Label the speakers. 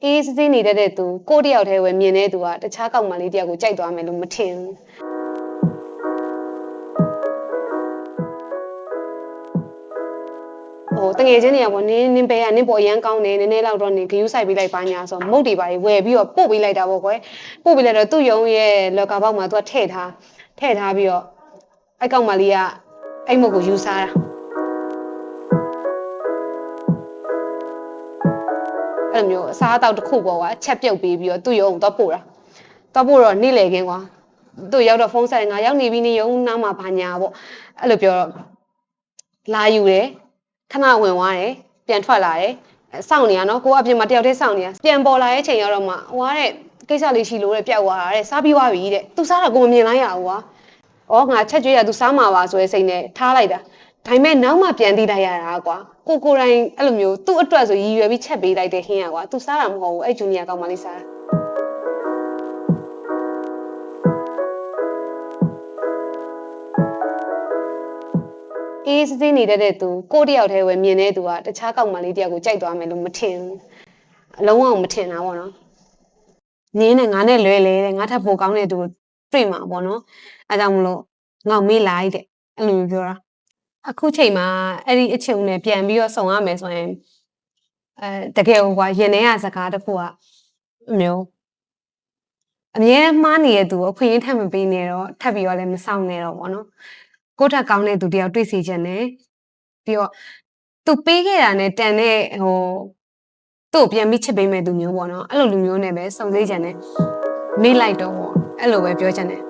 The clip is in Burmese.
Speaker 1: အေးစစ်စစ်နေတဲ့သူကိုတယောက်တည်းပဲမြင်တဲ့သူကတခြားကောင်မလေးတယောက်ကိုကြိုက်သွားမယ်လို့မထင်ဘူးတငယ်ချင်းတွေကပေါ့နင်းပဲကနင်းပေါ်အရန်ကောင်းတယ်နည်းနည်းလောက်တော့နင်းဂယူးဆိုင်ပေးလိုက်ပါညာဆိုမုတ်တွေပါဝယ်ပြီးတော့ပို့ပေးလိုက်တာပေါ့ကွယ်ပို့ပေးလိုက်တော့သူ့ရုံရဲ့လော်ကာဘောက်မှာသူကထည့်ထားပြီးတော့အဲ့ကောင်မလေးကအဲ့မုတ်ကိုယူစားတာအဲ့လိုမျိုးအစားအသောက်တစ်ခုပေါ့ကွာချက်ပြုတ်ပေးပြီးတော့သူ့ရုံတော့ပို့တော့နေ့လေခင်းကွာသူ့ရောက်တော့ဖုန်းဆက်ငါရောက်နေပြီနေရုံနားမှာဘာညာပေါ့အဲ့လိုပြောတော့လာယူတယ်ခဏဝင်သွားတယ်ပြန်ထွက်လာတယ်စောင့်နေရနော်ကိုကအပြင်မှာတယောက်တည်းစောင့်နေရပြန်ပေါ်လာတဲ့ချိန်ရောက်တော့မှဟွာတဲ့ကိစ္စလေးရှိလို့တဲ့ပျောက်သွားတာတဲ့စားပြီးသွားပြီတဲ့သူစားတာကိုမမြင်လိုက်ရဘူးကွာဩငါချက်ကြွေးရသူစားမှာပါဆိုတဲ့စိတ်နဲ့ထားလိုက်တာဒါပေမဲ့နောက်မှပြန်သိလိုက်ရတာကွာကိုယ်တိုင်အဲ့လိုမျိုးသူ့အတွက်ဆိုရည်ရွယ်ပြီးချက်ပေးလိုက်တဲ့ဟင်းอ่ะကွာသူစားတာမဟုတ်ဘူးအဲ့ဂျူနီယာကောင်မလေးစားတာအေးစစ်စစ်နေတဲ့သူကိုတယောက်တည်းပဲမြင်တဲ့သူကတခြားကောင်မလေးတယောက်ကိုကြိုက်သွားမယ်လို့မထင်ဘူးအလုံးဝမထင်တာပေါ့နော်နင်းနဲ့ငါနဲ့လွဲလေတဲ့ငါထပ်ပိုကောင်းတဲ့သူကိုတွေ့မှာပေါ့နော်အဲကြောင့်မလို့ငေါမေးလိုက်တဲ့အဲ့လိုမျိုးပြောတာအခုချိန်မှာအဲ့ဒီအချိန်နဲ့ပြန်ပြီးတော့ဆောင်ရမယ်ဆိုရင်တကယ်ကွာရင်ထဲကစကားတစ်ခုကမျိုးအမြဲမှားနေတဲ့သူကိုအခွင့်အရေးထပ်မပေးနဲ့တော့ထပ်ပြီးတော့လည်းမဆောင်နဲ့တော့ပေါ့နော်ကိုထက်ကောင်းတဲ့သူတယောက်တွေ့စီခြင်းနဲ့ပြီးတော့သူပေးခဲ့တာနဲ့တန်တဲ့သူ့ကိုပြန်ပြီးချစ်ပေးမဲ့သူမျိုးပေါ့နော်အဲ့လိုလူမျိုးနဲ့ပဲစုံစည်းခြင်းနဲ့မေ့လိုက်တော့ပေါ့အဲ့လိုပဲပြောချင်တယ်